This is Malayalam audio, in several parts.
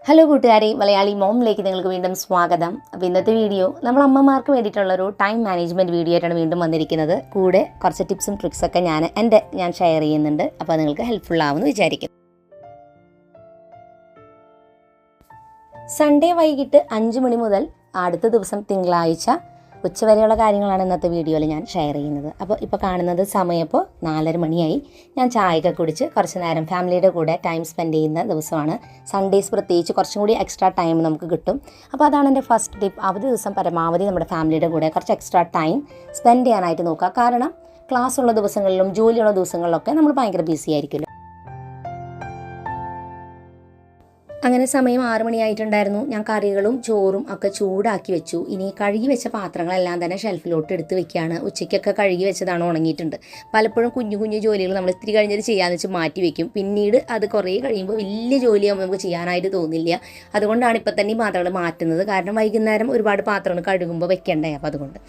ഹലോ കൂട്ടുകാരെ, മലയാളി മോമിലേക്ക് നിങ്ങൾക്ക് വീണ്ടും സ്വാഗതം. അപ്പോൾ ഇന്നത്തെ വീഡിയോ നമ്മൾ അമ്മമാർക്ക് വേണ്ടിയിട്ടുള്ളൊരു ടൈം മാനേജ്മെൻറ്റ് വീഡിയോ ആയിട്ടാണ് വീണ്ടും വന്നിരിക്കുന്നത്. കൂടെ കുറച്ച് ടിപ്സും ട്രിക്സൊക്കെ ഞാൻ ഷെയർ ചെയ്യുന്നുണ്ട്. അപ്പോൾ നിങ്ങൾക്ക് ഹെൽപ്ഫുൾ ആവുമെന്ന് വിചാരിക്കും. സൺഡേ വൈകിട്ട് 5 മണി മുതൽ അടുത്ത ദിവസം തിങ്കളാഴ്ച ഉച്ചവരെയുള്ള കാര്യങ്ങളാണ് ഇന്നത്തെ വീഡിയോയിൽ ഞാൻ ഷെയർ ചെയ്യുന്നത്. അപ്പോൾ ഇപ്പോൾ കാണുന്നത് സമയം ഇപ്പോൾ 4:30 മണിയായി. ഞാൻ ചായയൊക്കെ കുടിച്ച് കുറച്ച് നേരം ഫാമിലിയുടെ കൂടെ ടൈം സ്പെൻഡ് ചെയ്യുന്ന ദിവസമാണ്. സൺഡേസ് പ്രത്യേകിച്ച് കുറച്ചും കൂടി എക്സ്ട്രാ ടൈം നമുക്ക് കിട്ടും. അപ്പോൾ അതാണ് എൻ്റെ ഫസ്റ്റ് ടിപ്പ്. അവധി ദിവസം പരമാവധി നമ്മുടെ ഫാമിലിയുടെ കൂടെ കുറച്ച് എക്സ്ട്രാ ടൈം സ്പെൻഡ് ചെയ്യാനായിട്ട് നോക്കുക. കാരണം ക്ലാസ് ഉള്ള ദിവസങ്ങളിലും ജോലിയുള്ള ദിവസങ്ങളിലൊക്കെ നമ്മൾ ഭയങ്കര ബിസി ആയിരിക്കുമല്ലോ. അങ്ങനെ സമയം 6 മണിയായിട്ടുണ്ടായിരുന്നു. ഞാൻ കറികളും ചോറും ഒക്കെ ചൂടാക്കി വെച്ചു. ഇനി കഴുകി വെച്ച പാത്രങ്ങളെല്ലാം തന്നെ ഷെൽഫിലോട്ട് എടുത്ത് വെക്കുകയാണ്. ഉച്ചയ്ക്കൊക്കെ കഴുകി വെച്ചതാണ്, ഉണങ്ങിയിട്ടുണ്ട്. പലപ്പോഴും കുഞ്ഞു കുഞ്ഞു ജോലികൾ നമ്മൾ ഇത്തിരി കഴിഞ്ഞത് ചെയ്യാമെന്ന് വെച്ച് മാറ്റി വെക്കും. പിന്നീട് അത് കുറേ കഴിയുമ്പോൾ വലിയ ജോലിയാകുമ്പോൾ നമുക്ക് ചെയ്യാനായിട്ട് തോന്നില്ല. അതുകൊണ്ടാണ് ഇപ്പം തന്നെ ഈ പാത്രങ്ങൾ മാറ്റുന്നത്. കാരണം വൈകുന്നേരം ഒരുപാട് പാത്രങ്ങൾ കഴുകുമ്പോൾ വെക്കണ്ടേ, അപ്പോൾ അതുകൊണ്ട്.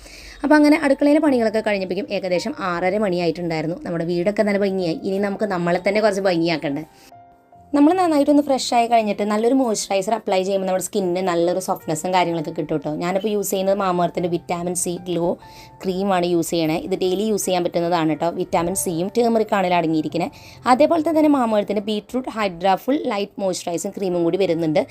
അപ്പോൾ അങ്ങനെ അടുക്കളയിലെ പണികളൊക്കെ കഴിഞ്ഞപ്പോഴേക്കും ഏകദേശം 6:30 മണിയായിട്ടുണ്ടായിരുന്നു. നമ്മുടെ വീടൊക്കെ നല്ല ഭംഗിയായി. ഇനി നമുക്ക് നമ്മളെ തന്നെ കുറച്ച് ഭംഗിയാക്കണ്ടേ. നമ്മൾ നന്നായിട്ടൊന്ന് ഫ്രഷ് ആയി കഴിഞ്ഞിട്ട് നല്ലൊരു മോയ്സ്ചറൈസർ അപ്ലൈ ചെയ്യുമ്പോൾ നമ്മുടെ സ്കിന്നിന് നല്ലൊരു സോഫ്റ്റ്നെസ്സും കാര്യങ്ങളൊക്കെ കിട്ടും കേട്ടോ. ഞാനിപ്പോൾ യൂസ് ചെയ്യുന്നത് മാമ-എർത്തിൻ്റെ വിറ്റാമിൻ സി ഗ്ലോ ക്രീമാണ് യൂസ് ചെയ്യണേ. ഇത് ഡെയിലി യൂസ് ചെയ്യാൻ പറ്റുന്നതാണ് കേട്ടോ. വിറ്റാമിൻ സിയും ടേമറിക്കാണിൽ അടങ്ങിയിരിക്കുന്നത്. അതേപോലെ തന്നെ മാമ-എർത്തിൻ്റെ ബീട്രൂട്ട് ഹൈഡ്രാഫുൾ ലൈറ്റ് മോയ്സ്ചറൈസിങ് ക്രീമും കൂടി വരുന്നുണ്ട്.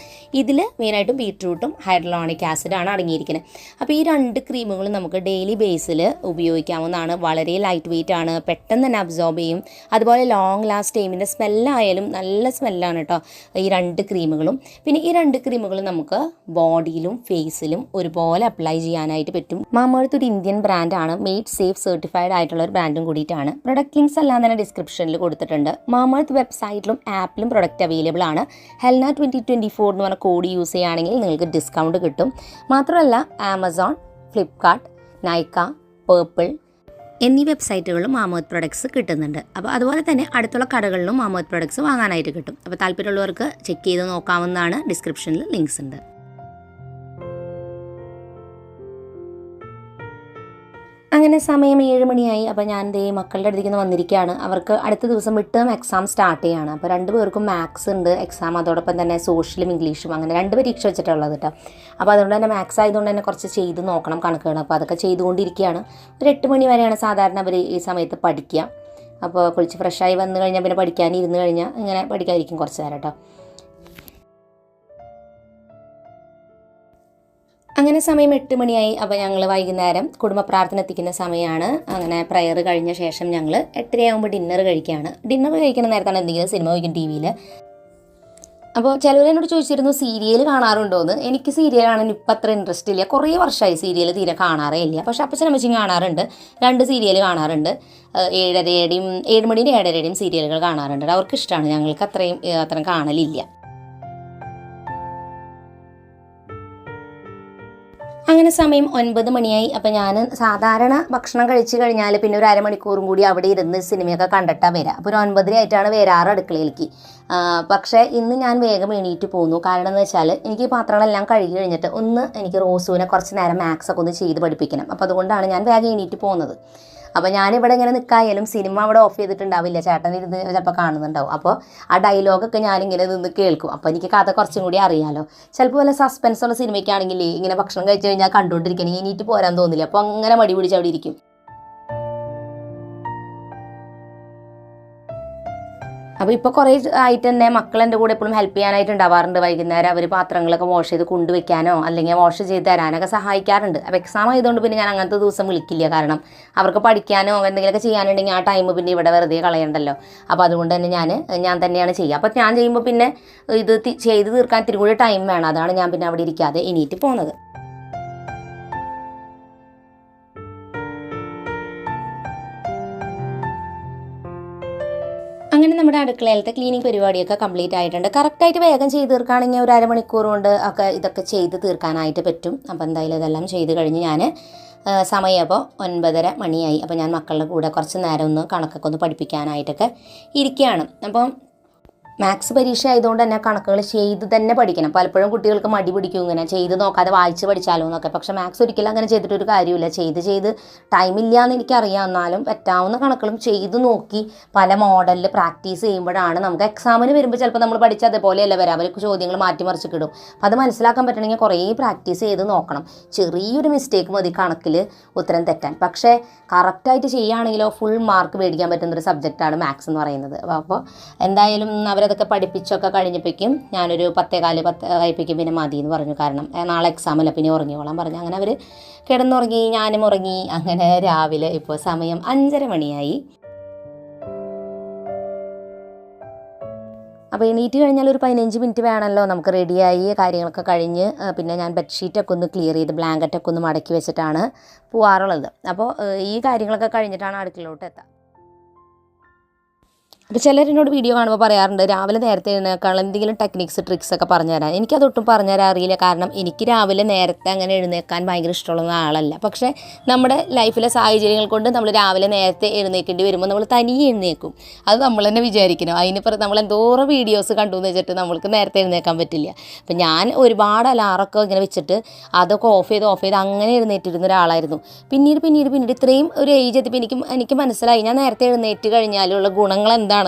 ഇതിൽ മെയിനായിട്ടും ബീട്രൂട്ടും ഹൈഡ്രോണിക് ആസിഡാണ് അടങ്ങിയിരിക്കുന്നത്. അപ്പോൾ ഈ 2 ക്രീമുകളും നമുക്ക് ഡെയിലി ബേസിൽ ഉപയോഗിക്കാവുന്നതാണ്. വളരെ ലൈറ്റ് വെയിറ്റ് ആണ്, പെട്ടെന്ന് തന്നെ അബ്സോർബ് ചെയ്യും. അതുപോലെ ലോങ് ലാസ്റ്റ് ടൈമിൻ്റെ സ്മെല്ലായാലും നല്ല സ്മെല്ലാണ് കേട്ടോ ഈ 2 ക്രീമുകളും. പിന്നെ ഈ 2 ക്രീമുകളും നമുക്ക് ബോഡിയിലും ഫേസിലും ഒരുപോലെ അപ്ലൈ ചെയ്യാനായിട്ട് പറ്റും. മാമ-എർത്ത് ഒരു ഇന്ത്യൻ ബ്രാൻഡാണ്. മെയ്ഡ് സേഫ് സർട്ടിഫൈഡ് ആയിട്ടുള്ള ഒരു ബ്രാൻഡും കൂടിയിട്ടാണ്. പ്രൊഡക്റ്റ് ലിങ്ക്സ് എല്ലാം തന്നെ ഡിസ്ക്രിപ്ഷനിൽ കൊടുത്തിട്ടുണ്ട്. മാമ-എർത്ത് വെബ്സൈറ്റിലും ആപ്പിലും പ്രൊഡക്റ്റ് അവൈലബിൾ ആണ്. ഹെൽന 2024 എന്ന് പറഞ്ഞ കോഡ് യൂസ് ചെയ്യുകയാണെങ്കിൽ നിങ്ങൾക്ക് ഡിസ്കൗണ്ട് കിട്ടും. മാത്രമല്ല ആമസോൺ, ഫ്ലിപ്കാർട്ട്, നൈക്ക, പേർപ്പിൾ എന്നീ വെബ്സൈറ്റുകളിലും മാമ-എർത്ത് പ്രൊഡക്ട്സ് കിട്ടുന്നുണ്ട്. അപ്പോൾ അതുപോലെ തന്നെ അടുത്തുള്ള കടകളിലും മാമ-എർത്ത് പ്രൊഡക്ട്സ് വാങ്ങാനായിട്ട് കിട്ടും. അപ്പോൾ താല്പര്യമുള്ളവർക്ക് ചെക്ക് ചെയ്ത് നോക്കാവുന്നതാണ്. ഡിസ്ക്രിപ്ഷനിൽ ലിങ്ക്സ് ഉണ്ട്. അങ്ങനെ സമയം 7 മണിയായി. അപ്പോൾ ഞാൻ ദേ മക്കളുടെ അടുത്തേക്ക് നിന്ന് വന്നിരിക്കുകയാണ്. അവർക്ക് അടുത്ത ദിവസം മിഡ് എക്സാം സ്റ്റാർട്ട് ചെയ്യുകയാണ്. അപ്പോൾ 2 പേർക്കും മാത്സ് ഉണ്ട് എക്സാം. അതോടൊപ്പം തന്നെ സോഷ്യലും ഇംഗ്ലീഷും അങ്ങനെ 2 പരീക്ഷ വെച്ചിട്ടുള്ളത് കേട്ടോ. അപ്പോൾ അതുകൊണ്ട് തന്നെ മാത്സ് ആയതുകൊണ്ട് തന്നെ കുറച്ച് ചെയ്ത് നോക്കണം കണക്കുകൾ. അപ്പോൾ അതൊക്കെ ചെയ്തുകൊണ്ടിരിക്കുകയാണ്. ഒരു 8 മണി വരെയാണ് സാധാരണ അവർ ഈ സമയത്ത് പഠിക്കുക. അപ്പോൾ കുളിച്ച് ഫ്രഷായി വന്നു കഴിഞ്ഞാൽ പിന്നെ പഠിക്കാനിരുന്ന് കഴിഞ്ഞാൽ ഇങ്ങനെ പഠിക്കാതിരിക്കും കുറച്ച് നേരം കേട്ടോ. അങ്ങനെ സമയം 8 മണിയായി. അപ്പോൾ ഞങ്ങൾ വൈകുന്നേരം കുടുംബ പ്രാർത്ഥന എത്തിക്കുന്ന സമയമാണ്. അങ്ങനെ പ്രയർ കഴിഞ്ഞ ശേഷം ഞങ്ങൾ 8:30 ആകുമ്പോൾ ഡിന്നർ കഴിക്കുകയാണ്. ഡിന്നർ കഴിക്കുന്ന നേരത്താണ് എന്തെങ്കിലും സിനിമ വയ്ക്കും ടി വിയിൽ. അപ്പോൾ ചിലവർ എന്നോട് ചോദിച്ചിരുന്നു സീരിയൽ കാണാറുണ്ടോയെന്ന്. എനിക്ക് സീരിയൽ കാണാൻ ഇപ്പം അത്ര ഇൻട്രസ്റ്റ് ഇല്ല. കുറേ വർഷമായി സീരിയൽ തീരെ കാണാറേ ഇല്ല. പക്ഷേ അപ്പച്ചനും അമ്മച്ചിയും കാണാറുണ്ട്. 2 സീരിയൽ കാണാറുണ്ട്. 7:30യുടെയും 7 മണിയുടെ 7:30യുടെയും സീരിയലുകൾ കാണാറുണ്ട്. അവർക്ക് ഇഷ്ടമാണ്. ഞങ്ങൾക്ക് അത്രയും കാണലില്ല. അങ്ങനെ സമയം 9 മണിയായി. അപ്പോൾ ഞാൻ സാധാരണ ഭക്ഷണം കഴിച്ച് കഴിഞ്ഞാൽ പിന്നെ ഒരു അരമണിക്കൂറും കൂടി അവിടെ ഇരുന്ന് സിനിമയൊക്കെ കണ്ടിട്ടാണ് വരിക. അപ്പോൾ ഒരു 9:30 ആയിട്ടാണ് വരാറ് അടുക്കളയിലേക്ക്. പക്ഷേ ഇന്ന് ഞാൻ വേഗം എണീറ്റ് പോന്നു. കാരണം എന്ന് വെച്ചാൽ എനിക്ക് ഈ പാത്രങ്ങളെല്ലാം കഴുകി കഴിഞ്ഞിട്ട് എനിക്ക് റോസുവിനെ കുറച്ച് നേരം മാത്സൊക്കെ ഒന്ന് ചെയ്ത് പഠിപ്പിക്കണം. അപ്പോൾ അതുകൊണ്ടാണ് ഞാൻ വേഗം എണീറ്റ് പോകുന്നത്. അപ്പോൾ ഞാനിവിടെ ഇങ്ങനെ നിൽക്കായാലും സിനിമ അവിടെ ഓഫ് ചെയ്തിട്ടുണ്ടാവില്ല. ചേട്ടൻ ഇരുന്ന് ചിലപ്പോൾ കാണുന്നുണ്ടാവും. അപ്പോൾ ആ ഡയലോഗൊക്കെ ഞാനിങ്ങനെ നിന്ന് കേൾക്കും. അപ്പോൾ എനിക്ക് കഥ കുറച്ചും കൂടി അറിയാമല്ലോ. ചിലപ്പോൾ വല്ല സസ്പെൻസുള്ള സിനിമയ്ക്കാണെങ്കിൽ ഇങ്ങനെ ഭക്ഷണം കഴിച്ച് കഴിഞ്ഞാൽ കണ്ടുകൊണ്ടിരിക്കണം, എണീറ്റ് പോരാൻ തോന്നില്ല. അപ്പോൾ അങ്ങനെ മടി പിടിച്ച് അവിടെ ഇരിക്കും. അപ്പോൾ ഇപ്പോൾ കുറേ ആയിട്ട് തന്നെ മക്കൾ എൻ്റെ കൂടെ എപ്പോഴും ഹെൽപ്പ് ചെയ്യാനായിട്ട് ഉണ്ടാവാറുണ്ട്. വൈകുന്നേരം അവർ പാത്രങ്ങളൊക്കെ വാഷ് ചെയ്ത് കൊണ്ടുവയ്ക്കാനോ അല്ലെങ്കിൽ വാഷ് ചെയ്ത് തരാനൊക്കെ സഹായിക്കാറുണ്ട്. അപ്പോൾ എക്സാം ആയതുകൊണ്ട് പിന്നെ ഞാൻ അങ്ങനത്തെ ദിവസം വിളിക്കില്ല. കാരണം അവർക്ക് പഠിക്കാനോ എന്തെങ്കിലുമൊക്കെ ചെയ്യാനുണ്ടെങ്കിൽ ആ ടൈം പിന്നെ ഇവിടെ വെറുതെ കളയണ്ടല്ലോ. അപ്പോൾ അതുകൊണ്ട് തന്നെ ഞാൻ തന്നെയാണ് ചെയ്യുക. അപ്പോൾ ഞാൻ ചെയ്യുമ്പോൾ പിന്നെ ഇത് ചെയ്ത് തീർക്കാൻ ഇത്തിരി കൂടി ടൈം വേണം. അതാണ് ഞാൻ പിന്നെ അവിടെ ഇരിക്കാതെ എണീറ്റ് പോകുന്നത്. അങ്ങനെ നമ്മുടെ അടുക്കളയിലത്തെ ക്ലീനിങ് പരിപാടിയൊക്കെ കംപ്ലീറ്റ് ആയിട്ടുണ്ട്. കറക്റ്റായിട്ട് വേഗം ചെയ്ത് തീർക്കുകയാണെങ്കിൽ ഒരു അരമണിക്കൂർ കൊണ്ട് ഇതൊക്കെ ചെയ്ത് തീർക്കാനായിട്ട് പറ്റും. അപ്പോൾ എന്തായാലും ഇതെല്ലാം ചെയ്ത് കഴിഞ്ഞ് ഞാൻ സമയം അപ്പോൾ 9:30 മണിയായി. അപ്പോൾ ഞാൻ മക്കളുടെ കൂടെ കുറച്ച് നേരം ഒന്ന് കണക്കൊക്കെ ഒന്ന് പഠിപ്പിക്കാനായിട്ടൊക്കെ ഇരിക്കുകയാണ്. അപ്പോൾ മാത്സ് പരീക്ഷ ആയതുകൊണ്ട് തന്നെ കണക്കുകൾ ചെയ്ത് തന്നെ പഠിക്കണം. പലപ്പോഴും കുട്ടികൾക്ക് മടി പിടിക്കും ഇങ്ങനെ ചെയ്ത് നോക്കാതെ വായിച്ച് പഠിച്ചാലോ എന്നൊക്കെ. പക്ഷേ മാത്സ് ഒരിക്കലും അങ്ങനെ ചെയ്തിട്ടൊരു കാര്യമില്ല. ചെയ്ത് ടൈമില്ല എന്ന് എനിക്കറിയാം. എന്നാലും പറ്റാവുന്ന കണക്കുകളും ചെയ്ത് നോക്കി പല മോഡലിൽ പ്രാക്ടീസ് ചെയ്യുമ്പോഴാണ് നമുക്ക് എക്സാമിന് വരുമ്പോൾ ചിലപ്പോൾ നമ്മൾ പഠിച്ച അതേപോലെയല്ല വരാം. അവർക്ക് ചോദ്യങ്ങൾ മാറ്റിമറിച്ച് കിടും. അപ്പോൾ അത് മനസ്സിലാക്കാൻ പറ്റണമെങ്കിൽ കുറേ പ്രാക്ടീസ് ചെയ്ത് നോക്കണം. ചെറിയൊരു മിസ്റ്റേക്ക് മതി കണക്കിൽ ഉത്തരം തെറ്റാൻ. പക്ഷേ കറക്റ്റായിട്ട് ചെയ്യുകയാണെങ്കിലോ ഫുൾ മാർക്ക് മേടിക്കാൻ പറ്റുന്നൊരു സബ്ജക്റ്റാണ് മാത്സ് എന്ന് പറയുന്നത്. അപ്പോൾ എന്തായാലും അവരതൊക്കെ പഠിപ്പിച്ചൊക്കെ കഴിഞ്ഞപ്പോഴേക്കും ഞാനൊരു 10:15 ആയപ്പോഴേക്കും പിന്നെ മതി എന്ന് പറഞ്ഞു. കാരണം നാളെ എക്സാമല്ല, പിന്നെ ഉറങ്ങിക്കോളാൻ പറഞ്ഞു. അങ്ങനെ അവർ കിടന്നുറങ്ങി, ഞാനും ഉറങ്ങി. അങ്ങനെ രാവിലെ ഇപ്പോൾ സമയം 5:30 മണിയായി. അപ്പോൾ എണീറ്റ് കഴിഞ്ഞാൽ ഒരു 15 മിനിറ്റ് വേണമല്ലോ നമുക്ക് റെഡിയായി കാര്യങ്ങളൊക്കെ കഴിഞ്ഞ്. പിന്നെ ഞാൻ ബെഡ്ഷീറ്റൊക്കെ ഒന്ന് ക്ലിയർ ചെയ്ത് ബ്ലാങ്കറ്റൊക്കെ ഒന്ന് മടക്കി വെച്ചിട്ടാണ് പോകാറുള്ളത്. അപ്പോൾ ഈ കാര്യങ്ങളൊക്കെ കഴിഞ്ഞിട്ടാണ് അടുക്കളയിലോട്ട് എത്തുക. അപ്പോൾ ചിലരെന്നോട് വീഡിയോ കാണുമ്പോൾ പറയാറുണ്ട് രാവിലെ നേരത്തെ എഴുന്നേക്കാനുള്ള എന്തെങ്കിലും ടെക്നിക്സ് ട്രിക്സ് ഒക്കെ പറഞ്ഞുതരാൻ. എനിക്കതൊട്ടും പറഞ്ഞുതരാൻ അറിയില്ല. കാരണം എനിക്ക് രാവിലെ നേരത്തെ അങ്ങനെ എഴുന്നേക്കാൻ ഭയങ്കര ഇഷ്ടമുള്ള ആളല്ല. പക്ഷേ നമ്മുടെ ലൈഫിലെ സാഹചര്യങ്ങൾ കൊണ്ട് നമ്മൾ രാവിലെ നേരത്തെ എഴുന്നേൽക്കേണ്ടി വരുമ്പോൾ നമ്മൾ തനിയെ എഴുന്നേക്കും. അത് നമ്മൾ തന്നെ വിചാരിക്കണം. അതിനിപ്പുറം നമ്മൾ എന്തോരം വീഡിയോസ് കണ്ടു എന്ന് വെച്ചിട്ട് നമ്മൾക്ക് നേരത്തെ എഴുന്നേക്കാൻ പറ്റില്ല. അപ്പം ഞാൻ ഒരുപാട് അലാറൊക്കെ ഇങ്ങനെ വെച്ചിട്ട് അതൊക്കെ ഓഫ് ചെയ്ത് അങ്ങനെ എഴുന്നേറ്റിരുന്ന ഒരാളായിരുന്നു. പിന്നീട് ഇത്രയും ഒരു ഏജ് എത്തിയപ്പോൾ എനിക്ക് മനസ്സിലായി ഞാൻ നേരത്തെ എഴുന്നേറ്റ് കഴിഞ്ഞാലുള്ള ഗുണങ്ങൾ എന്താണെന്നും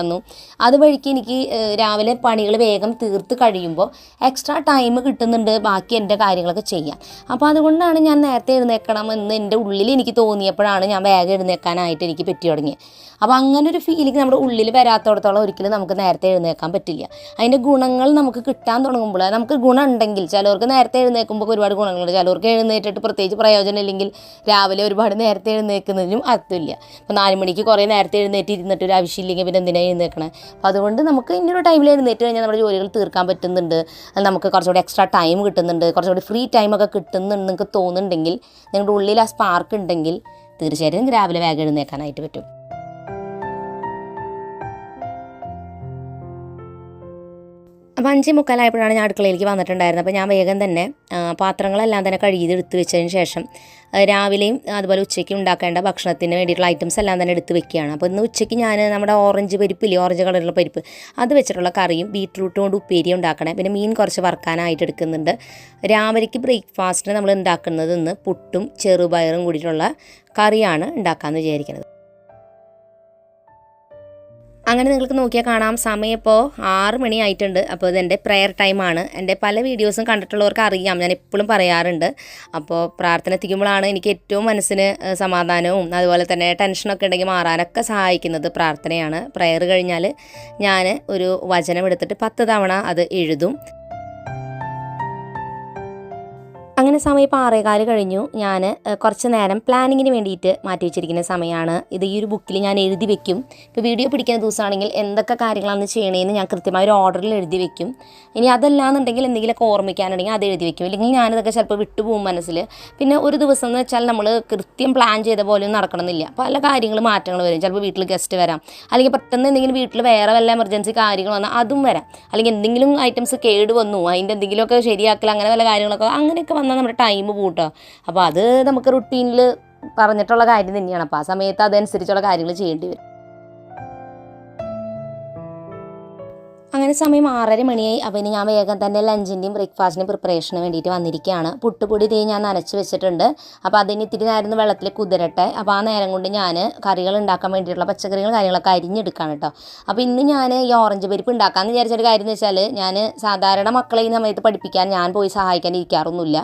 അതുവഴിക്ക് എനിക്ക് രാവിലെ പണികൾ വേഗം തീർത്ത് കഴിയുമ്പോൾ എക്സ്ട്രാ ടൈം കിട്ടുന്നുണ്ട് ബാക്കി എൻ്റെ കാര്യങ്ങളൊക്കെ ചെയ്യാൻ. അപ്പോൾ അതുകൊണ്ടാണ് ഞാൻ നേരത്തെ എഴുന്നേൽക്കണമെന്ന് എൻ്റെ ഉള്ളിൽ എനിക്ക് തോന്നിയപ്പോഴാണ് ഞാൻ വേഗം എഴുന്നേൽക്കാനായിട്ട് എനിക്ക് പറ്റി തുടങ്ങിയത്. അപ്പോൾ അങ്ങനെ ഒരു ഫീലിംഗ് നമ്മുടെ ഉള്ളിൽ വരാത്തോടത്തോളം ഒരിക്കലും നമുക്ക് നേരത്തെ എഴുന്നേൽക്കാൻ പറ്റില്ല. അതിൻ്റെ ഗുണങ്ങൾ നമുക്ക് കിട്ടാൻ തുടങ്ങുമ്പോൾ നമുക്ക് ഗുണം ഉണ്ടെങ്കിൽ ചിലവർക്ക് നേരത്തെ എഴുന്നേൽക്കുമ്പോൾ ഒരുപാട് ഗുണങ്ങളുണ്ട്. ചിലവർക്ക് എഴുന്നേറ്റിട്ട് പ്രത്യേകിച്ച് പ്രയോജനം ഇല്ലെങ്കിൽ രാവിലെ ഒരുപാട് നേരത്തെ എഴുന്നേൽക്കുന്നതിനും അർത്ഥമില്ല. ഇപ്പോൾ 4 മണിക്ക് കുറേ നേരത്തെ എഴുന്നേറ്റ് ഒരു ആവശ്യമില്ലെങ്കിൽ പിന്നെ എന്തിനാണ് എഴുന്നേൽക്കണേ? അപ്പോൾ അതുകൊണ്ട് നമുക്ക് ഇന്നൊരു ടൈമിൽ എഴുന്നേറ്റ് കഴിഞ്ഞാൽ നമ്മുടെ ജോലികൾ തീർക്കാൻ പറ്റുന്നുണ്ട്. നമുക്ക് കുറച്ചുകൂടി എക്സ്ട്രാ ടൈം കിട്ടുന്നുണ്ട്, കുറച്ചുകൂടി ഫ്രീ ടൈമൊക്കെ കിട്ടുന്നുണ്ട് നിങ്ങൾക്ക് തോന്നുന്നുണ്ടെങ്കിൽ, നിങ്ങളുടെ ഉള്ളിൽ ആ സ്പാർക്ക് ഉണ്ടെങ്കിൽ തീർച്ചയായിട്ടും രാവിലെ വേഗം എഴുന്നേൽക്കാനായിട്ട് പറ്റും. അപ്പോൾ 5:45 ഞാൻ അടുക്കളയിലേക്ക് വന്നിട്ടുണ്ടായിരുന്നത്. അപ്പോൾ ഞാൻ വേഗം തന്നെ പാത്രങ്ങളെല്ലാം തന്നെ കഴുകി എടുത്ത് വെച്ചതിന് ശേഷം രാവിലെയും അതുപോലെ ഉച്ചയ്ക്ക് ഉണ്ടാക്കേണ്ട ഭക്ഷണത്തിന് വേണ്ടിയിട്ടുള്ള ഐറ്റംസ് എല്ലാം തന്നെ എടുത്ത് വെക്കുകയാണ്. അപ്പോൾ ഇന്ന് ഉച്ചയ്ക്ക് ഞാൻ നമ്മുടെ ഓറഞ്ച് പരിപ്പില്ലേ, ഓറഞ്ച് കളറുള്ള പരിപ്പ്, അത് വെച്ചിട്ടുള്ള കറിയും ബീറ്റ്റൂട്ട് കൊണ്ട് ഉപ്പേരിയും ഉണ്ടാക്കണം. പിന്നെ മീൻ കുറച്ച് വറുക്കാനായിട്ട് എടുക്കുന്നുണ്ട്. രാവിലേക്ക് ബ്രേക്ക്ഫാസ്റ്റിന് നമ്മൾ ഉണ്ടാക്കുന്നത് ഇന്ന് പുട്ടും ചെറുപയറും കൂടിയിട്ടുള്ള കറിയാണ് ഉണ്ടാക്കാമെന്ന് വിചാരിക്കുന്നത്. അങ്ങനെ നിങ്ങൾക്ക് നോക്കിയാൽ കാണാം സമയം ഇപ്പോൾ 6 മണി ആയിട്ടുണ്ട്. അപ്പോൾ ഇതെൻ്റെ പ്രെയർ ടൈമാണ്. എൻ്റെ പല വീഡിയോസും കണ്ടിട്ടുള്ളവർക്ക് അറിയാം, ഞാൻ എപ്പോഴും പറയാറുണ്ട്. അപ്പോൾ പ്രാർത്ഥന എത്തിക്കുമ്പോഴാണ് എനിക്ക് ഏറ്റവും മനസ്സിന് സമാധാനവും അതുപോലെ തന്നെ ടെൻഷനൊക്കെ ഉണ്ടെങ്കിൽ മാറാനൊക്കെ സഹായിക്കുന്നത് പ്രാർത്ഥനയാണ്. പ്രെയർ കഴിഞ്ഞാൽ ഞാൻ ഒരു വചനം എടുത്തിട്ട് 10 തവണ അത് എഴുതും. അങ്ങനെ സമയം ഇപ്പോൾ 6:15 കഴിഞ്ഞു. ഞാൻ കുറച്ച് നേരം പ്ലാനിങ്ങിന് വേണ്ടിയിട്ട് മാറ്റി വെച്ചിരിക്കുന്ന സമയമാണ് ഇത്. ഈ ഒരു ബുക്കിൽ ഞാൻ എഴുതി വെക്കും. ഇപ്പോൾ വീഡിയോ പിടിക്കുന്ന ദിവസമാണെങ്കിൽ എന്തൊക്കെ കാര്യങ്ങളാണ് ചെയ്യണേന്ന് ഞാൻ കൃത്യമായ ഒരു ഓർഡറിൽ എഴുതി വെക്കും. ഇനി അതല്ലാന്നുണ്ടെങ്കിൽ എന്തെങ്കിലുമൊക്കെ ഓർമ്മിക്കാനുണ്ടെങ്കിൽ അത് എഴുതി വെക്കും. ഇല്ലെങ്കിൽ ഞാനിതൊക്കെ ചിലപ്പോൾ വിട്ടുപോകും മനസ്സിൽ. പിന്നെ ഒരു ദിവസം എന്ന് വെച്ചാൽ നമ്മൾ കൃത്യം പ്ലാൻ ചെയ്ത പോലെ ഒന്നും നടക്കണമെന്നില്ല. പല കാര്യങ്ങൾ മാറ്റങ്ങൾ വരും. ചിലപ്പോൾ വീട്ടിൽ ഗസ്റ്റ് വരാം, അല്ലെങ്കിൽ പെട്ടെന്ന് എന്തെങ്കിലും വീട്ടിൽ വേറെ വല്ല എമർജൻസി കാര്യങ്ങൾ വന്നാൽ അതും വരാം. അല്ലെങ്കിൽ എന്തെങ്കിലും ഐറ്റംസ് കേട് വന്നു, അതിൻ്റെ എന്തെങ്കിലുമൊക്കെ ശരിയാക്കൽ, അങ്ങനെ വല്ല കാര്യങ്ങളൊക്കെ അങ്ങനെയൊക്കെ വന്നാൽ നമ്മുടെ ടൈം കൂട്ടോ. അപ്പോൾ അത് നമുക്ക് റുട്ടീനിൽ പറഞ്ഞിട്ടുള്ള കാര്യം തന്നെയാണ്. അപ്പോൾ ആ സമയത്ത് അതനുസരിച്ചുള്ള കാര്യങ്ങൾ ചെയ്യേണ്ടി വരും. അങ്ങനെ സമയം 6:30 മണിയായി. അപ്പോൾ ഇനി ഞാൻ വേഗം തന്നെ ലഞ്ചിൻ്റെയും ബ്രേക്ക്ഫാസ്റ്റിൻ്റെയും പ്രിപ്പറേഷന് വേണ്ടിയിട്ട് വന്നിരിക്കുകയാണ്. പുട്ടുപൊടി ഞാൻ നനച്ച് വെച്ചിട്ടുണ്ട്. അപ്പോൾ അതിന് ഇത്തിരി നേരം വെള്ളത്തിൽ കുതിരട്ടെ. അപ്പോൾ ആ നേരം കൊണ്ട് ഞാൻ കറികൾ ഉണ്ടാക്കാൻ വേണ്ടിയിട്ടുള്ള പച്ചക്കറികൾ കാര്യങ്ങളൊക്കെ അരിഞ്ഞെടുക്കുകയാണ് കേട്ടോ. അപ്പോൾ ഇന്ന് ഞാൻ ഈ ഓറഞ്ച് പരിപ്പ് ഉണ്ടാക്കാമെന്ന് വിചാരിച്ചൊരു കാര്യം എന്ന് വെച്ചാൽ, ഞാൻ സാധാരണ മക്കളെ ഈ സമയത്ത് പഠിപ്പിക്കാൻ ഞാൻ പോയി സഹായിക്കാൻ ഇരിക്കാറൊന്നുമില്ല.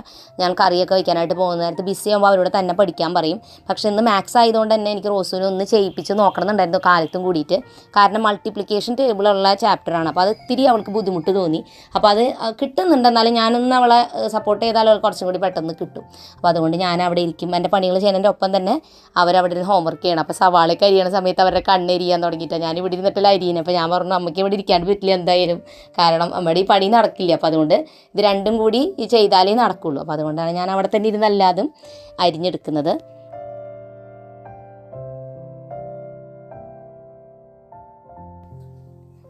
ഞാൻ കറിയൊക്കെ വയ്ക്കാനായിട്ട് പോകുന്ന നേരത്ത് ബിസി ആകുമ്പോൾ അവരോട് തന്നെ പഠിക്കാൻ പറയും. പക്ഷേ ഇന്ന് മാത്സ് ആയതുകൊണ്ട് തന്നെ എനിക്ക് റോസുവിനെ ഒന്ന് ചെയ്യിപ്പിച്ച് നോക്കണമെന്നുണ്ടായിരുന്നു കാലത്തും കൂടിയിട്ട്. കാരണം മൾട്ടിപ്ലിക്കേഷൻ ടേബിളുള്ള ചാപ്റ്ററാണ്. അപ്പോൾ അത് ഇത്തിരി അവൾക്ക് ബുദ്ധിമുട്ട് തോന്നി. അപ്പോൾ അത് കിട്ടുന്നുണ്ട്, എന്നാലും ഞാനൊന്ന് അവളെ സപ്പോർട്ട് ചെയ്താൽ അവൾക്ക് കുറച്ചും കൂടി പെട്ടെന്ന് കിട്ടും. അപ്പോൾ അതുകൊണ്ട് ഞാൻ അവിടെ ഇരിക്കും. എൻ്റെ പണികൾ ചെയ്യുന്നതിൻ്റെ ഒപ്പം തന്നെ അവരവിടെ ഇരുന്ന് ഹോംവർക്ക് ചെയ്യണം. അപ്പോൾ സവാളയൊക്കെ അരിയണ സമയത്ത് അവരുടെ കണ്ണെരിയാൻ തുടങ്ങിയിട്ടാണ് ഞാൻ ഇവിടെ ഇരുന്നിട്ടില്ല അരിയുന്നത്. അപ്പോൾ ഞാൻ പറഞ്ഞു അമ്മയ്ക്ക് ഇവിടെ ഇരിക്കാണ്ട് പറ്റില്ല എന്തായാലും, കാരണം അമ്മയുടെ ഈ പണി നടക്കില്ല. അപ്പോൾ അതുകൊണ്ട് ഇത് രണ്ടും കൂടി ചെയ്താലേ നടക്കുള്ളൂ. അപ്പോൾ അതുകൊണ്ടാണ് ഞാൻ അവിടെ തന്നെ ഇരുന്നല്ലാതും അരിഞ്ഞെടുക്കുന്നത്.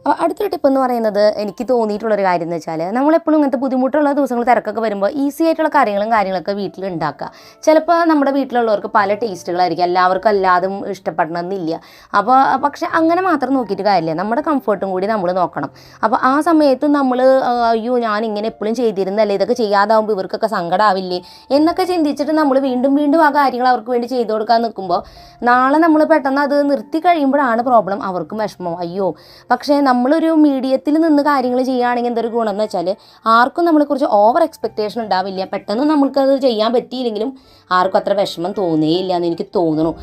അടുത്തൊരു ടിപ്പ് എന്ന് പറയുന്നത് എനിക്ക് തോന്നിയിട്ടുള്ളൊരു കാര്യം എന്ന് വെച്ചാൽ നമ്മളെപ്പോഴും ഇങ്ങനത്തെ ബുദ്ധിമുട്ടുള്ള ദിവസങ്ങൾ തിരക്കൊക്കെ വരുമ്പോൾ ഈസി ആയിട്ടുള്ള കാര്യങ്ങളൊക്കെ വീട്ടിൽ ഉണ്ടാക്കുക. ചിലപ്പോൾ നമ്മുടെ വീട്ടിലുള്ളവർക്ക് പല ടേസ്റ്റുകളായിരിക്കും, എല്ലാവർക്കും എല്ലാതും ഇഷ്ടപ്പെടണമെന്നില്ല. അപ്പോൾ പക്ഷെ അങ്ങനെ മാത്രം നോക്കിയിട്ട് കാര്യമില്ല, നമ്മുടെ കംഫർട്ടും കൂടി നമ്മൾ നോക്കണം. അപ്പോൾ ആ സമയത്ത് നമ്മൾ അയ്യോ ഞാൻ ഇങ്ങനെ എപ്പോഴും ചെയ്തിരുന്നല്ലേ, ഇതൊക്കെ ചെയ്യാതാവുമ്പോൾ ഇവർക്കൊക്കെ സങ്കടമാവില്ലേ എന്നൊക്കെ ചിന്തിച്ചിട്ട് നമ്മൾ വീണ്ടും വീണ്ടും ആ കാര്യങ്ങൾ അവർക്ക് വേണ്ടി ചെയ്തു കൊടുക്കാൻ നിൽക്കുമ്പോൾ നാളെ നമ്മൾ പെട്ടെന്ന് അത് നിർത്തി കഴിയുമ്പോഴാണ് പ്രോബ്ലം, അവർക്കും വിഷമം. അയ്യോ പക്ഷേ നമ്മളൊരു മീഡിയത്തിൽ നിന്ന് കാര്യങ്ങൾ ചെയ്യുകയാണെങ്കിൽ എന്തൊരു ഗുണം എന്ന് വെച്ചാൽ ആർക്കും നമ്മളെക്കുറിച്ച് ഓവർ എക്സ്പെക്റ്റേഷൻ ഉണ്ടാവില്ല. പെട്ടെന്ന് നമുക്കത് ചെയ്യാൻ പറ്റിയില്ലെങ്കിലും ആർക്കും അത്ര വിഷമം തോന്നുകയില്ല എന്ന് എനിക്ക് തോന്നുന്നു.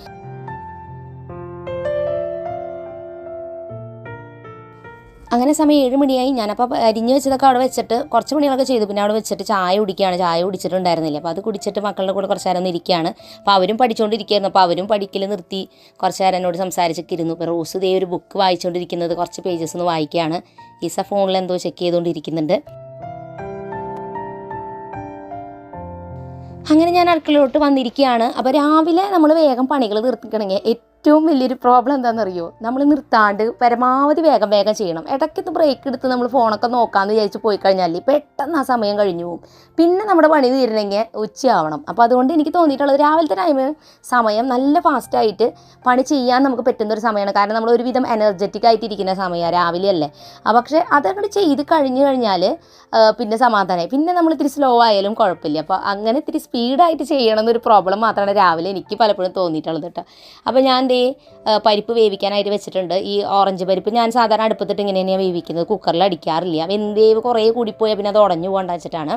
അങ്ങനെ സമയം 7 മണിയായി. ഞാനപ്പോൾ അരിഞ്ഞ് വെച്ചതൊക്കെ അവിടെ വെച്ചിട്ട് കുറച്ച് പണികളൊക്കെ ചെയ്തു. പിന്നെ അവിടെ വെച്ചിട്ട് ചായ കുടിക്കുകയാണ്. ചായ കുടിച്ചിട്ടുണ്ടായിരുന്നില്ല, അപ്പോൾ അത് കുടിച്ചിട്ട് മക്കളുടെ കൂടെ കുറച്ച് നേരം ഒന്ന് ഇരിക്കുകയാണ്. അപ്പോൾ അവരും പഠിച്ചുകൊണ്ടിരിക്കുകയായിരുന്നു. അപ്പോൾ അവരും പഠിക്കൽ നിർത്തി കുറച്ച് നേരം എന്നോട് സംസാരിച്ചൊക്കെ ഇരുന്നു. ഇപ്പോൾ റോസ് ഇതേ ഒരു ബുക്ക് വായിച്ചുകൊണ്ടിരിക്കുന്നത്, കുറച്ച് പേജസ് ഒന്ന് വായിക്കുകയാണ്. ഈസ ഫോണിൽ എന്തോ ചെക്ക് ചെയ്തുകൊണ്ടിരിക്കുന്നുണ്ട്. അങ്ങനെ ഞാൻ അടുക്കളയിലോട്ട് വന്നിരിക്കുകയാണ്. അപ്പോൾ രാവിലെ നമ്മൾ വേഗം പണികൾ തീർത്തിക്കണമെങ്കിൽ ഏറ്റവും വലിയൊരു പ്രോബ്ലം എന്താണെന്നറിയോ, നമ്മൾ നിർത്താണ്ട് പരമാവധി വേഗം ചെയ്യണം. ഇടയ്ക്കൊന്ന് ബ്രേക്ക് എടുത്ത് നമ്മൾ ഫോണൊക്കെ നോക്കാമെന്ന് വിചാരിച്ച് പോയി കഴിഞ്ഞാൽ പെട്ടെന്ന് ആ സമയം കഴിഞ്ഞു പോകും. പിന്നെ നമ്മുടെ പണി തീരണമെങ്കിൽ ഉച്ചയാവണം. അപ്പോൾ അതുകൊണ്ട് എനിക്ക് തോന്നിയിട്ടുള്ളത് രാവിലത്തെ സമയം നല്ല ഫാസ്റ്റായിട്ട് പണി ചെയ്യാൻ നമുക്ക് പറ്റുന്നൊരു സമയമാണ്. കാരണം നമ്മൾ ഒരുവിധം എനർജറ്റിക് ആയിട്ടിരിക്കുന്ന സമയമാണ് രാവിലെ അല്ലേ. പക്ഷേ അതങ്ങോട്ട് ചെയ്ത് കഴിഞ്ഞ് കഴിഞ്ഞാൽ പിന്നെ സമാധാനമായി. പിന്നെ നമ്മൾ ഇത്തിരി സ്ലോ ആയാലും കുഴപ്പമില്ല. അപ്പോൾ അങ്ങനെ ഇത്തിരി സ്പീഡായിട്ട് ചെയ്യണം എന്നൊരു പ്രോബ്ലം മാത്രമാണ് രാവിലെ എനിക്ക് പലപ്പോഴും തോന്നിയിട്ടുള്ളത് കേട്ടോ. അപ്പോൾ ഞാൻ പരിപ്പ് വേവിക്കാനായിട്ട് വെച്ചിട്ടുണ്ട്. ഈ ഓറഞ്ച് പരിപ്പ് ഞാൻ സാധാരണ അടുപ്പത്തിട്ട് ഇങ്ങനെ തന്നെയാണ് വേവിക്കുന്നത്, കുക്കറിൽ അടിക്കാറില്ല. വെന്തേവ് കുറേ കൂടിപ്പോയാൽ പിന്നെ അത് ഉടഞ്ഞു പോകേണ്ട വെച്ചിട്ടാണ്.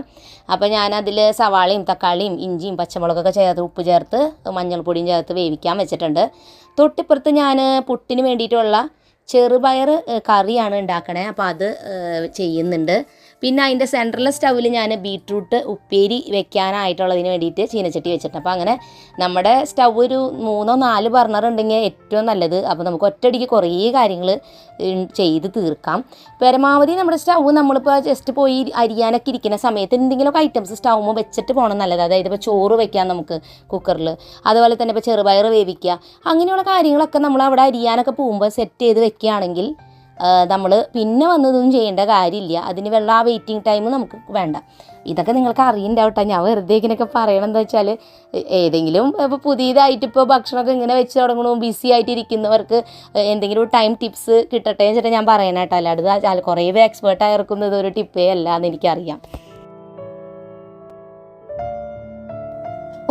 അപ്പോൾ ഞാനതിൽ സവാളയും തക്കാളിയും ഇഞ്ചിയും പച്ചമുളകൊക്കെ ചേർത്ത് ഉപ്പ് ചേർത്ത് മഞ്ഞൾപ്പൊടിയും ചേർത്ത് വേവിക്കാൻ വെച്ചിട്ടുണ്ട്. തൊട്ടിപ്പുറത്ത് ഞാൻ പുട്ടിന് വേണ്ടിയിട്ടുള്ള ചെറുപയർ കറിയാണ് ഉണ്ടാക്കണേ. അപ്പോൾ അത് ചെയ്യുന്നുണ്ട്. പിന്നെ അതിൻ്റെ സെൻട്രൽ സ്റ്റൗവിൽ ഞാൻ ബീട്രൂട്ട് ഉപ്പേരി വെക്കാനായിട്ടുള്ളതിന് വേണ്ടിയിട്ട് ചീനച്ചട്ടി വെച്ചിട്ടുണ്ട്. അപ്പോൾ അങ്ങനെ നമ്മുടെ സ്റ്റൗ ഒരു 3-4 ബർണർ ഉണ്ടെങ്കിൽ ഏറ്റവും നല്ലത്. അപ്പോൾ നമുക്ക് ഒറ്റയടിക്ക് കുറേ കാര്യങ്ങൾ ചെയ്ത് തീർക്കാം. പരമാവധി നമ്മുടെ സ്റ്റൗ നമ്മളിപ്പോൾ ജസ്റ്റ് പോയി അരിയാനൊക്കെ ഇരിക്കുന്ന സമയത്ത് എന്തെങ്കിലുമൊക്കെ ഐറ്റംസ് സ്റ്റൗമ്മ വെച്ചിട്ട് പോകണം നല്ലത്. അതായത് ഇപ്പോൾ ചോറ് വെക്കാം നമുക്ക് കുക്കറിൽ, അതുപോലെ തന്നെ ഇപ്പോൾ ചെറുപയർ വേവിക്കുക, അങ്ങനെയുള്ള കാര്യങ്ങളൊക്കെ നമ്മൾ അവിടെ അരിയാനൊക്കെ പോകുമ്പോൾ സെറ്റ് ചെയ്ത് വെക്കുകയാണെങ്കിൽ നമ്മൾ പിന്നെ വന്നതൊന്നും ചെയ്യേണ്ട കാര്യമില്ല. അതിന് വെള്ളം ആ വെയിറ്റിംഗ് ടൈം നമുക്ക് വേണ്ട. ഇതൊക്കെ നിങ്ങൾക്ക് അറിയണ്ടാവട്ടെ. ഞാൻ വെറുതെ ഇങ്ങനെയൊക്കെ പറയണമെന്ന് വെച്ചാൽ ഏതെങ്കിലും ഇപ്പോൾ പുതിയതായിട്ട് ഇപ്പോൾ ഭക്ഷണമൊക്കെ ഇങ്ങനെ വെച്ച് തുടങ്ങണോ ബിസി ആയിട്ടിരിക്കുന്നവർക്ക് എന്തെങ്കിലും ടൈം ടിപ്സ് കിട്ടട്ടെ എന്ന് വെച്ചിട്ട് ഞാൻ പറയണേട്ടോ. അല്ലാതെ കുറേ എക്സ്പേർട്ടായി ഇറക്കുന്നത് ഒരു ടിപ്പേ അല്ല എന്ന് എനിക്കറിയാം.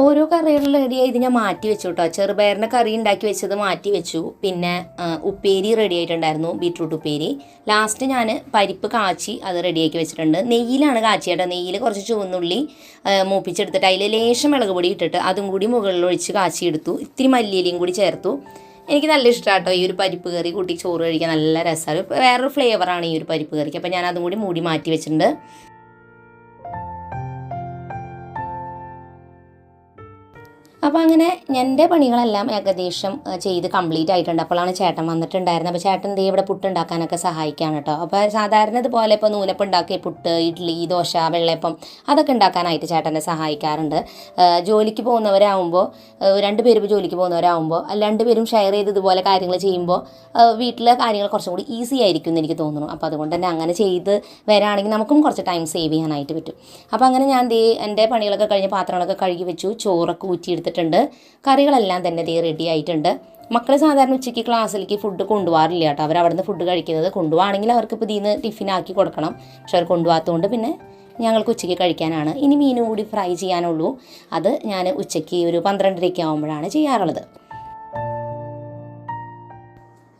ഓരോ കറികളിൽ റെഡിയായി ഇത് ഞാൻ മാറ്റി വെച്ചു കേട്ടോ. ചെറുപയറിൻ്റെ കറി ഉണ്ടാക്കി വെച്ചത് മാറ്റി വെച്ചു. പിന്നെ ഉപ്പേരി റെഡി ആയിട്ടുണ്ടായിരുന്നു, ബീട്രൂട്ട് ഉപ്പേരി. ലാസ്റ്റ് ഞാൻ പരിപ്പ് കാച്ചി അത് റെഡിയാക്കി വെച്ചിട്ടുണ്ട്. നെയ്യിലാണ് കാച്ചിയേട്ടോ. നെയ്യിൽ കുറച്ച് ചുവന്നുള്ളി മൂപ്പിച്ചെടുത്തിട്ട് അതിൽ ലേശം മുളക് പൊടി ഇട്ടിട്ട് അതും കൂടി മുകളിൽ ഒഴിച്ച് കാച്ചിയെടുത്തു. ഇത്തിരി മല്ലിയിലയും കൂടി ചേർത്തു. എനിക്ക് നല്ല ഇഷ്ടമാണ് കേട്ടോ ഈ ഒരു പരിപ്പ് കറി. കൂട്ടി ചോറ് കഴിക്കാൻ നല്ല രസമാണ്. വേറൊരു ഫ്ലേവറാണ് ഈ ഒരു പരിപ്പ് കറിക്ക്. അപ്പോൾ ഞാൻ അതും കൂടി മൂടി മാറ്റി വെച്ചിട്ടുണ്ട്. അപ്പോൾ അങ്ങനെ എൻ്റെ പണികളെല്ലാം ഏകദേശം ചെയ്ത് കംപ്ലീറ്റ് ആയിട്ടുണ്ട്. അപ്പോഴാണ് ചേട്ടൻ വന്നിട്ടുണ്ടായിരുന്നത്. അപ്പോൾ ചേട്ടൻ ദേ ഇവിടെ പുട്ട് ഉണ്ടാക്കാനൊക്കെ സഹായിക്കുകയാണ് കേട്ടോ. അപ്പോൾ സാധാരണ ഇതുപോലെ ഇപ്പോൾ നൂലപ്പം ഉണ്ടാക്കിയ പുട്ട്, ഇഡ്ഡലി, ദോശ, വെള്ളയപ്പം അതൊക്കെ ഉണ്ടാക്കാനായിട്ട് ചേട്ടനെ സഹായിക്കാറുണ്ട്. ജോലിക്ക് പോകുന്നവരാകുമ്പോൾ 2 പേരും ജോലിക്ക് പോകുന്നവരാകുമ്പോൾ 2 പേരും ഷെയർ ചെയ്ത് ഇതുപോലെ കാര്യങ്ങൾ ചെയ്യുമ്പോൾ വീട്ടിലെ കാര്യങ്ങൾ കുറച്ചും കൂടി ഈസി ആയിരിക്കും എന്ന് എനിക്ക് തോന്നുന്നു. അപ്പോൾ അതുകൊണ്ട് തന്നെ അങ്ങനെ ചെയ്ത് വരാണെങ്കിൽ നമുക്കും കുറച്ച് ടൈം സേവ് ചെയ്യാനായിട്ട് പറ്റും. അപ്പോൾ അങ്ങനെ ഞാൻ എൻ്റെ പണികളൊക്കെ കഴിഞ്ഞ് പാത്രങ്ങളൊക്കെ കഴുകി വെച്ചു, ചോറൊക്കെ ഊറ്റിയെടുത്തിട്ടുണ്ട്. കറികളെല്ലാം തന്നെ റെഡി ആയിട്ടുണ്ട്. മക്കൾ സാധാരണ ഉച്ചയ്ക്ക് ക്ലാസ്സിലേക്ക് ഫുഡ് കൊണ്ടുപോകാറില്ല കേട്ടോ. അവരവിടെ നിന്ന് ഫുഡ് കഴിക്കുന്നത്. കൊണ്ടുപോകുകയാണെങ്കിൽ അവർക്ക് ഇപ്പോൾ ഇതിൽ നിന്ന് ടിഫിനാക്കി കൊടുക്കണം. പക്ഷെ അവർ കൊണ്ടുപോകാത്തതുകൊണ്ട് പിന്നെ ഞങ്ങൾക്ക് ഉച്ചയ്ക്ക് കഴിക്കാനാണ്. ഇനി മീനും കൂടി ഫ്രൈ ചെയ്യാനുള്ളൂ. അത് ഞാൻ ഉച്ചയ്ക്ക് ഒരു 12:30 ആകുമ്പോഴാണ് ചെയ്യാറുള്ളത്.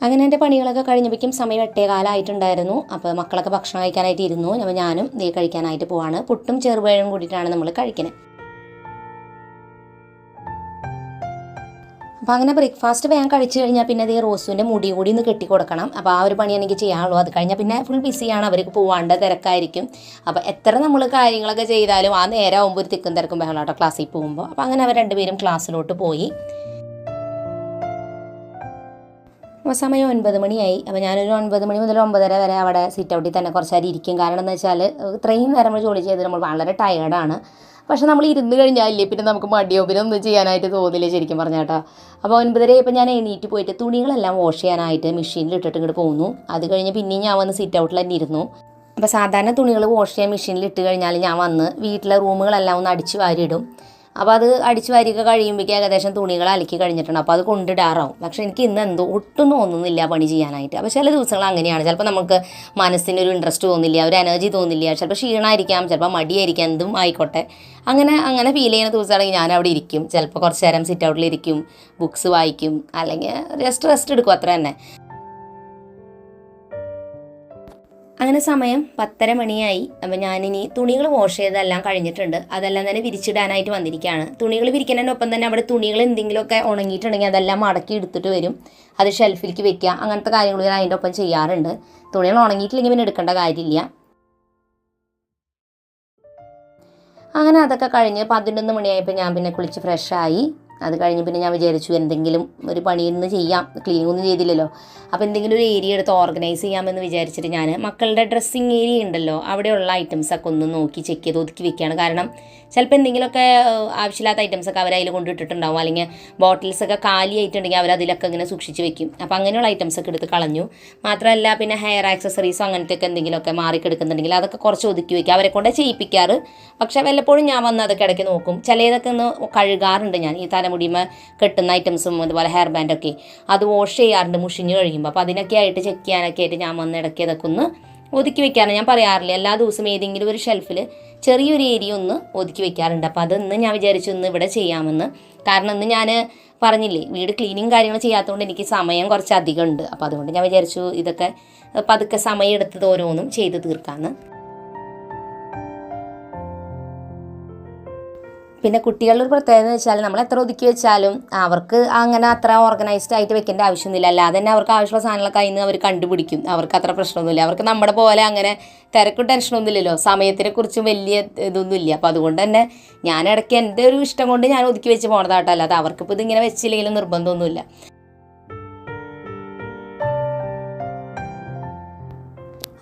അങ്ങനെ എൻ്റെ പണികളൊക്കെ കഴിഞ്ഞപ്പോഴേക്കും സമയം 8:15 അപ്പോൾ മക്കളൊക്കെ ഭക്ഷണം കഴിക്കാനായിട്ട് ഇരുന്നു. അപ്പോൾ ഞാനും കഴിക്കാനായിട്ട് പോവാണ്. പുട്ടും ചെറുപഴവും കൂടിയിട്ടാണ് നമ്മൾ കഴിക്കുന്നത്. അപ്പോൾ അങ്ങനെ ബ്രേക്ക്ഫാസ്റ്റ് വേഗം കഴിച്ചു കഴിഞ്ഞാൽ പിന്നെ അതേ റോസുവിൻ്റെ മുടി കൂടി ഒന്ന് കെട്ടി കൊടുക്കണം. അപ്പോൾ ആ ഒരു പണി എനിക്ക് ചെയ്യാനുള്ളൂ. അത് കഴിഞ്ഞാൽ പിന്നെ ഫുൾ ബിസിയാണ്, അവർക്ക് പോവാണ്ട് തിരക്കായിരിക്കും. അപ്പോൾ എത്ര നമ്മൾ കാര്യങ്ങളൊക്കെ ചെയ്താലും ആ നേരം ആകുമ്പോൾ ഒരു തിക്കും തിരക്കും ബഹളാട്ടോ ക്ലാസ്സിൽ പോകുമ്പോൾ. അപ്പോൾ അങ്ങനെ അവർ 2 പേരും ക്ലാസ്സിലോട്ട് പോയി. അപ്പോൾ സമയം 9 മണിയായി. അപ്പോൾ ഞാനൊരു 9 മണി മുതൽ 9:30 വരെ അവിടെ സിറ്റ് ഔട്ടിൽ തന്നെ കുറച്ച് നേരം ഇരിക്കും. കാരണം എന്താ വെച്ചാൽ ഇത്രയും നേരം നമ്മൾ ജോലി ചെയ്ത് നമ്മൾ വളരെ ടയേർഡാണ്. പക്ഷെ നമ്മൾ ഇരുന്ന് കഴിഞ്ഞാലേ പിന്നെ നമുക്ക് മടിയോ പിന്നെ ഒന്നും ചെയ്യാനായിട്ട് തോന്നില്ല ശരിക്കും പറഞ്ഞാൽ കേട്ടോ. അപ്പോൾ 9:30 ഇപ്പം ഞാൻ എണീറ്റ് പോയിട്ട് തുണികളെല്ലാം വാഷ് ചെയ്യാനായിട്ട് മെഷീനിൽ ഇട്ടിട്ട് ഇങ്ങോട്ട് പോകുന്നു. അത് കഴിഞ്ഞ് പിന്നെയും ഞാൻ വന്ന് സിറ്റ് ഔട്ടിൽ തന്നെ ഇരുന്നു. അപ്പോൾ സാധാരണ തുണികൾ വാഷ് ചെയ്യാൻ മെഷീനിൽ ഇട്ട് കഴിഞ്ഞാൽ ഞാൻ വന്ന് വീട്ടിലെ റൂമുകളെല്ലാം ഒന്ന് അടിച്ച് വാരിയിടും. അപ്പോൾ അത് അടിച്ച് വാരിയൊക്കെ കഴിയുമ്പോഴേക്കും ഏകദേശം തുണികൾ അലക്കി കഴിഞ്ഞിട്ടുണ്ട്. അപ്പോൾ അത് കൊണ്ടിടാറാവും. പക്ഷേ എനിക്ക് ഇന്ന് എന്തോ ഒട്ടും തോന്നുന്നില്ല പണി ചെയ്യാനായിട്ട്. അപ്പോൾ ചില ദിവസങ്ങൾ അങ്ങനെയാണ്. ചിലപ്പോൾ നമുക്ക് മനസ്സിനൊരു ഇൻട്രസ്റ്റ് തോന്നില്ല, ഒരു എനർജി തോന്നില്ല, ചിലപ്പോൾ ക്ഷീണമായിരിക്കാം, ചിലപ്പോൾ മടിയായിരിക്കാം, എന്തും ആയിക്കോട്ടെ. അങ്ങനെ ഫീൽ ചെയ്യുന്ന ദിവസമാണെങ്കിൽ ഞാൻ അവിടെ ഇരിക്കും. ചിലപ്പോൾ കുറച്ച് നേരം സിറ്റ് ഔട്ടിലിരിക്കും, ബുക്സ് വായിക്കും, അല്ലെങ്കിൽ റെസ്റ്റ് എടുക്കും, അത്ര തന്നെ. അങ്ങനെ സമയം 10:30 മണിയായി. അപ്പോൾ ഞാനിനി തുണികൾ വാഷ് ചെയ്തതെല്ലാം കഴിഞ്ഞിട്ടുണ്ട്. അതെല്ലാം തന്നെ വിരിച്ചിടാനായിട്ട് വന്നിരിക്കുകയാണ്. തുണികൾ വിരിക്കുന്നതിനൊപ്പം തന്നെ അവിടെ തുണികൾ എന്തെങ്കിലുമൊക്കെ ഉണങ്ങിയിട്ടുണ്ടെങ്കിൽ അതെല്ലാം മടക്കി എടുത്തിട്ട് വരും. അത് ഷെൽഫിലേക്ക് വെക്കുക, അങ്ങനത്തെ കാര്യങ്ങൾ ഞാൻ അതിൻ്റെ ഒപ്പം ചെയ്യാറുണ്ട്. തുണികൾ ഉണങ്ങിയിട്ടില്ലെങ്കിൽ പിന്നെ എടുക്കേണ്ട കാര്യമില്ല. അങ്ങനെ അതൊക്കെ കഴിഞ്ഞ് 11 മണിയായപ്പോൾ ഞാൻ പിന്നെ കുളിച്ച് ഫ്രഷായി. അത് കഴിഞ്ഞ് പിന്നെ ഞാൻ വിചാരിച്ചു എന്തെങ്കിലും ഒരു പണിയൊന്ന് ചെയ്യാം, ക്ലീനിങ് ഒന്നും ചെയ്തില്ലല്ലോ. അപ്പോൾ എന്തെങ്കിലും ഒരു ഏരിയ എടുത്ത് ഓർഗനൈസ് ചെയ്യാമെന്ന് വിചാരിച്ചിട്ട് ഞാൻ മക്കളുടെ ഡ്രസ്സിങ് ഏരിയ ഉണ്ടല്ലോ, അവിടെയുള്ള ഐറ്റംസൊക്കെ ഒന്ന് നോക്കി ചെക്ക് ചെയ്ത് ഒതുക്കി വെക്കുകയാണ്. കാരണം ചിലപ്പോൾ എന്തെങ്കിലുമൊക്കെ ആവശ്യമില്ലാത്ത ഐറ്റംസൊക്കെ അവരതിൽ കൊണ്ടിട്ടിട്ടുണ്ടാവും, അല്ലെങ്കിൽ ബോട്ടിൽസൊക്കെ കാലിയായിട്ടുണ്ടെങ്കിൽ അവരതിലൊക്കെ ഇങ്ങനെ സൂക്ഷിച്ച് വെക്കും. അപ്പോൾ അങ്ങനെയുള്ള ഐറ്റംസൊക്കെ എടുത്ത് കളഞ്ഞു. മാത്രമല്ല പിന്നെ ഹെയർ ആക്സസറീസോ അങ്ങനത്തെയൊക്കെ എന്തെങ്കിലുമൊക്കെ മാറിക്കെടുക്കുന്നുണ്ടെങ്കിൽ അതൊക്കെ കുറച്ച് ഒതുക്കി വയ്ക്കുക. അവരെ കൊണ്ട് ചെയ്യിപ്പിക്കാറ്. പക്ഷേ വല്ലപ്പോഴും ഞാൻ വന്ന് അതൊക്കെ ഇടയ്ക്ക് നോക്കും. ചിലതൊക്കെ ഒന്ന് കഴുകാറുണ്ട് ഞാൻ. ഈ തലമുടിമ കെട്ടുന്ന ഐറ്റംസും അതുപോലെ ഹെയർ ബാൻഡൊക്കെ അത് വാഷ് ചെയ്യാറുണ്ട് മുഷിഞ്ഞ് കഴിയുമ്പോൾ. അപ്പോൾ അതിനൊക്കെ ആയിട്ട് ചെക്ക് ചെയ്യാനൊക്കെ ആയിട്ട് ഞാൻ വന്ന് ഇടയ്ക്ക് ഇതൊക്കെ ഒന്ന് ഒതുക്കി വെക്കാറുണ്ട്. ഞാൻ പറയാറില്ല, എല്ലാ ദിവസവും ഏതെങ്കിലും ഒരു ഷെൽഫിൽ ചെറിയൊരു ഏരിയ ഒന്ന് ഒതുക്കി വെക്കാറുണ്ട്. അപ്പോൾ അതൊന്ന് ഞാൻ വിചാരിച്ചു ഇന്ന് ഇവിടെ ചെയ്യാമെന്ന്. കാരണം ഇന്ന് ഞാൻ പറഞ്ഞില്ലേ വീട് ക്ലീനിങ് കാര്യങ്ങൾ ചെയ്യാത്തതുകൊണ്ട് എനിക്ക് സമയം കുറച്ച് അധികം ഉണ്ട്. അപ്പോൾ അതുകൊണ്ട് ഞാൻ വിചാരിച്ചു ഇതൊക്കെ പതുക്കെ സമയം എടുത്തത് ഓരോന്നും ചെയ്ത് തീർക്കാമെന്ന്. പിന്നെ കുട്ടികളുടെ ഒരു പ്രത്യേകത എന്ന് വെച്ചാൽ നമ്മൾ എത്ര ഒതുക്കി വെച്ചാലും അവർക്ക് അങ്ങനെ അത്ര ഓർഗനൈസ്ഡ് ആയിട്ട് വെക്കേണ്ട ആവശ്യമൊന്നുമില്ല. അല്ലാതെ തന്നെ അവർക്ക് ആവശ്യമുള്ള സാധനങ്ങളൊക്കെ അതിൽ നിന്ന് അവർ കണ്ടുപിടിക്കും. അവർക്ക് അത്ര പ്രശ്നമൊന്നുമില്ല. അവർക്ക് നമ്മുടെ പോലെ അങ്ങനെ തിരക്കും ടെൻഷനൊന്നുമില്ലല്ലോ, സമയത്തിനെക്കുറിച്ചും വലിയ ഇതൊന്നുമില്ല. അപ്പോൾ അതുകൊണ്ട് തന്നെ ഞാൻ ഇടയ്ക്ക് എൻ്റെ ഒരു ഇഷ്ടം കൊണ്ട് ഞാൻ ഒതുക്കി വെച്ച് പോണതാട്ടോ. അല്ലാതെ അവർക്കിപ്പോൾ ഇതിങ്ങനെ വെച്ചില്ലെങ്കിലും നിർബന്ധമൊന്നുമില്ല.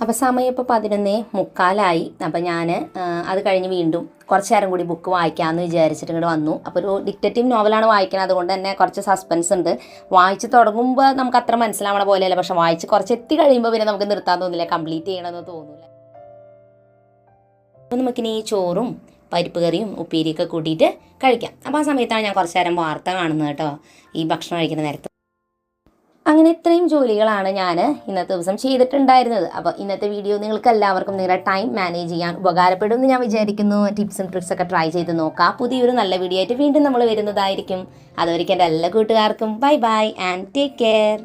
അപ്പോൾ സമയം ഇപ്പോൾ 11:45. അപ്പോൾ ഞാൻ അത് കഴിഞ്ഞ് വീണ്ടും കുറച്ച് നേരം കൂടി ബുക്ക് വായിക്കാമെന്ന് വിചാരിച്ചിട്ട് ഇങ്ങോട്ട് വന്നു. അപ്പോൾ ഒരു ഡിറ്റക്റ്റീവ് നോവലാണ് വായിക്കുന്നത്. അതുകൊണ്ട് തന്നെ കുറച്ച് സസ്പെൻസ് ഉണ്ട്. വായിച്ച് തുടങ്ങുമ്പോൾ നമുക്ക് അത്ര മനസ്സിലാവണ പോലെയല്ല, പക്ഷെ വായിച്ച് കുറച്ച് എത്തി കഴിയുമ്പോൾ പിന്നെ നമുക്ക് നിർത്താൻ തോന്നില്ല, കംപ്ലീറ്റ് ചെയ്യണമെന്ന് തോന്നില്ല. അപ്പോൾ നമുക്കിനി ഈ ചോറും പരിപ്പ് കറിയും ഉപ്പേരിയൊക്കെ കൂട്ടിയിട്ട് കഴിക്കാം. അപ്പോൾ ആ സമയത്താണ് ഞാൻ കുറച്ച് നേരം വാർത്ത കാണുന്നത് കേട്ടോ, ഈ ഭക്ഷണം കഴിക്കുന്ന നേരത്ത്. അങ്ങനെ ഇത്രയും ജോലികളാണ് ഞാൻ ഇന്നത്തെ ദിവസം ചെയ്തിട്ടുണ്ടായിരുന്നത്. അപ്പോൾ ഇന്നത്തെ വീഡിയോ നിങ്ങൾക്ക് എല്ലാവർക്കും നിങ്ങളുടെ ടൈം മാനേജ് ചെയ്യാൻ ഉപകാരപ്പെടുമെന്ന് ഞാൻ വിചാരിക്കുന്നു. ടിപ്സും ട്രിക്സൊക്കെ ട്രൈ ചെയ്ത് നോക്കാം. പുതിയൊരു നല്ല വീഡിയോ ആയിട്ട് വീണ്ടും നമ്മൾ വരുന്നതായിരിക്കും. അതുവരെയ്ക്കും എൻ്റെ എല്ലാ കൂട്ടുകാർക്കും bye bye and take care.